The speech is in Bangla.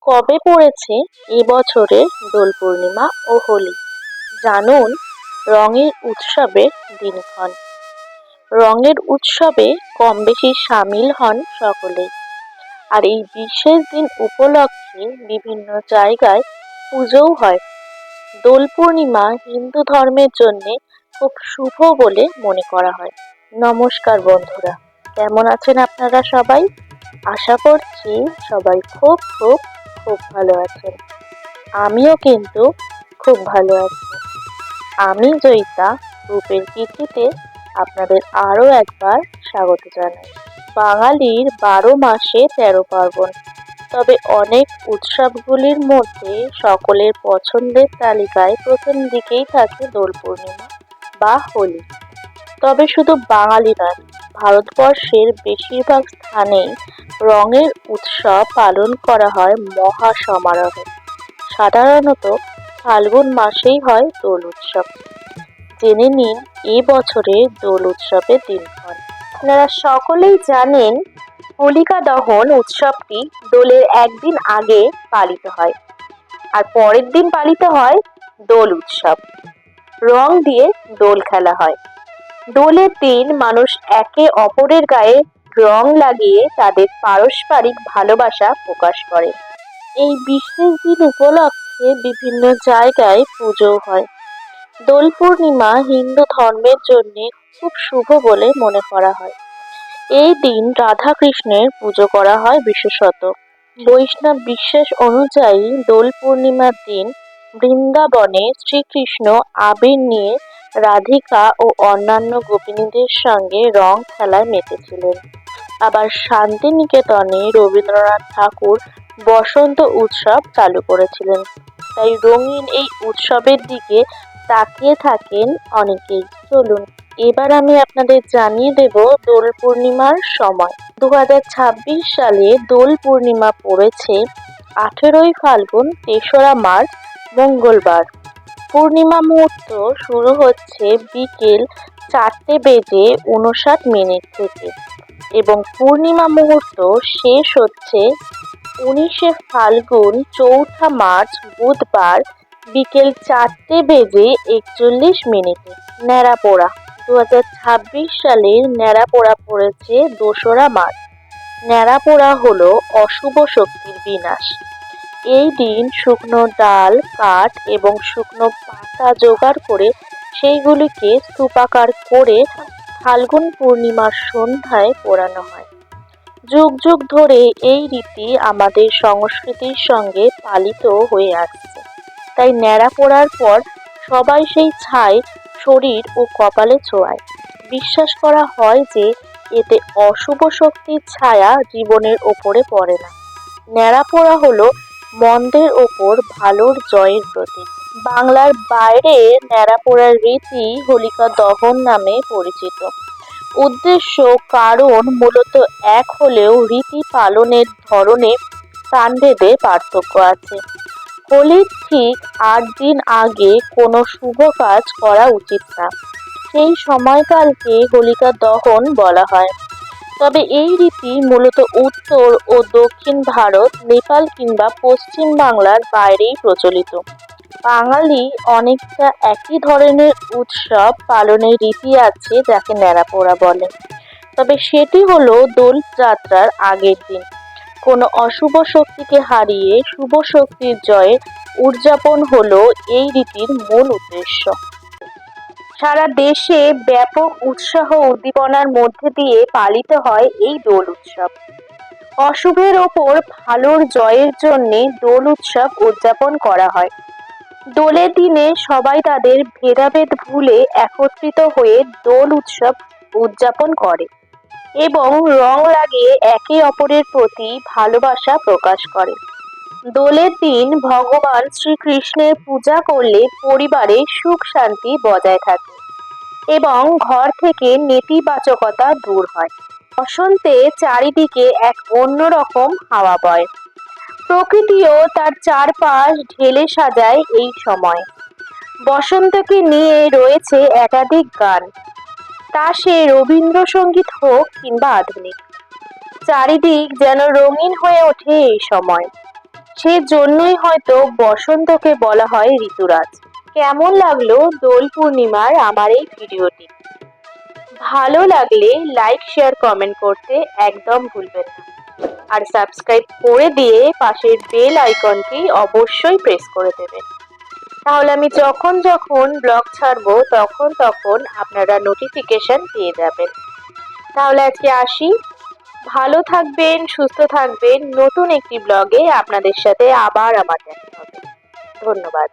কবে পড়েছে এবছরের দোল পূর্ণিমা ও হোলি? জানুন রঙের উৎসবের দিনক্ষণ। রঙের উৎসবে কম বেশি সামিল হন সকলেই। আর এই বিশেষ দিন উপলক্ষে বিভিন্ন জায়গায় পুজোও হয়। দোল পূর্ণিমা হিন্দু ধর্মের জন্য খুব শুভ বলে মনে করা হয়। নমস্কার বন্ধুরা, কেমন আছেন আপনারা সবাই? আশা করছি সবাই খুব খুব খুব ভালো আছেন। আমিও কিন্তু খুব ভালো আছি। আমি জয়িতা রূপের কীর্তিতে আপনাদের আরও একবার স্বাগত জানাই। বাঙালির 12 মাসে 13 পার্বণ, তবে অনেক উৎসবগুলির মধ্যে সকলের পছন্দের তালিকায় প্রথম দিকেই থাকে দোল পূর্ণিমা বা হোলি। তবে শুধু বাঙালি নয়, ভারতবর্ষের বেশিরভাগ স্থানেই রঙের উৎসব পালন করা হয় মহা সমারোহে। সাধারণত ফাল্গুন মাসেই হয় দোল উৎসব। জেনে নিন এবছরের দোল উৎসবের দিনক্ষণ। আপনারা সকলেই জানেন হোলিকা দহন উৎসবটি দোলের একদিন আগে পালিত হয়, আর পরের দিন পালিত হয় দোল উৎসব। রং দিয়ে দোল খেলা হয়। দোলের দিন মানুষ একে অপরের গায়ে রং লাগিয়ে তাদের পারস্পরিক ভালোবাসা প্রকাশ করে। এই বিশেষ দিন উপলক্ষে বিভিন্ন জায়গায় পুজো হয়। দোল পূর্ণিমা হিন্দু ধর্মের জন্য খুব শুভ বলে মনে করা হয়। এই দিন রাধা কৃষ্ণের পুজো করা হয় বিশেষত। বৈষ্ণব বিশ্বাস অনুযায়ী দোল পূর্ণিমার দিন বৃন্দাবনে শ্রীকৃষ্ণ আবির নিয়ে রাধিকা ও অন্যান্য গোপিনীদের সঙ্গে রং খেলায় মেতেছিলেন। আবার শান্তিনিকেতনে রবীন্দ্রনাথ ঠাকুর বসন্ত উৎসব চালু করেছিলেন। তাই রঙিন এই উৎসবের দিকে তাকিয়ে থাকেন অনেকেই। চলুন এবার আমি আপনাদের জানিয়ে দেব দোল পূর্ণিমার সময়। 2026 সালে দোল পূর্ণিমা পড়েছে 18ই ফাল্গুন 3রা মার্চ মঙ্গলবার। পূর্ণিমা মুহূর্ত শুরু হচ্ছে বিকেল 4:59 থেকে এবং পূর্ণিমা মুহূর্ত শেষ হচ্ছে 19শে ফাল্গুন 4থা মার্চ বুধবার বিকেল 4:41 ন্যাড়াপোড়া 2026 সালের ন্যাড়াপোড়া পড়েছে 2রা মার্চ। ন্যাড়াপোড়া হলো অশুভ শক্তির বিনাশ। এই দিন শুকনো ডাল, কাঠ এবং শুকনো পাতা জোগাড় করে সেইগুলিকে স্তূপাকার করে ফাল্গুন পূর্ণিমার সন্ধ্যায় পোড়ানো হয়। যুগ যুগ ধরে এই রীতি আমাদের সংস্কৃতির সঙ্গে পালিত হয়ে আসছে। তাই ন্যাড়া পোড়ার পর সবাই সেই ছাই শরীর ও কপালে ছোঁয়ায়। বিশ্বাস করা হয় যে এতে অশুভ শক্তির ছায়া জীবনের ওপরে পড়ে না। ন্যাড়া পোড়া হলো মন্দের ওপর ভালোর জয়ের প্রতীক। বাংলার বাইরে ন্যাড়া পোড়ার রীতি হোলিকা দহন নামে পরিচিত। উদ্দেশ্য কারণ মূলত এক হলেও রীতি পালনের ধরনে স্থানভেদে পার্থক্য আছে। হোলির ঠিক 8 দিন আগে কোনো শুভ কাজ করা উচিত না। সেই সময়কালকে হোলিকা দহন বলা হয়। তবে এই রীতি মূলত উত্তর ও দক্ষিণ ভারত, নেপাল কিংবা পশ্চিম বাংলার বাইরেই প্রচলিত। বাঙালি অনেকটা একই ধরনের উৎসব পালনের রীতি আছে যাকে ন্যাড়াপোড়া বলে। তবে সেটি হলো দোল যাত্রার আগের দিন কোনো অশুভ শক্তিকে হারিয়ে শুভ শক্তির জয়ের উদযাপন হলো এই রীতির মূল উদ্দেশ্য। সারা দেশে ব্যাপক উৎসাহ উদ্দীপনার মধ্যে দিয়ে পালিত হয় এই দোল উৎসব। অশুভের ওপর ভালোর জয়ের জন্য দোল উৎসব উদযাপন করা হয়। দোলের দিনে সবাই তাদের ভেদাভেদ ভুলে একত্রিত হয়ে দোল উৎসব উদযাপন করে এবং রং লাগিয়ে একে অপরের প্রতি ভালোবাসা প্রকাশ করে। দোলের দিন ভগবান শ্রীকৃষ্ণের পূজা করলে পরিবারে সুখ শান্তি বজায় থাকে এবং ঘর থেকে নেতিবাচকতা দূর হয়। বসন্তে চারিদিকে এক অন্যরকম হাওয়া বয়। প্রকৃতিও তার চারপাশ ঢেলে সাজায় এই সময়। বসন্তকে নিয়ে রয়েছে একাধিক গান, তা সে রবীন্দ্রসঙ্গীত হোক কিংবা আধুনিক। চারিদিক যেন রঙিন হয়ে ওঠে এই সময়। সেজন্যই হয়তো বসন্তকে বলা হয় ঋতুরাজ। কেমন লাগলো দোল পূর্ণিমার আমার এই ভিডিওটি? ভালো লাগলে লাইক শেয়ার কমেন্ট করতে একদম ভুলবেন না। আর সাবস্ক্রাইব করে দিয়ে পাশের বেল আইকনটি অবশ্যই প্রেস করে দেবেন। তাহলে আমি যখন যখন ব্লগ ছাড়বো তখন তখন আপনারা নোটিফিকেশন পেয়ে যাবেন। তাহলে আজকে আসি, ভালো থাকবেন, সুস্থ থাকবেন। নতুন একটি ব্লগে আপনাদের সাথে আবার আমার দেখা হবে। ধন্যবাদ।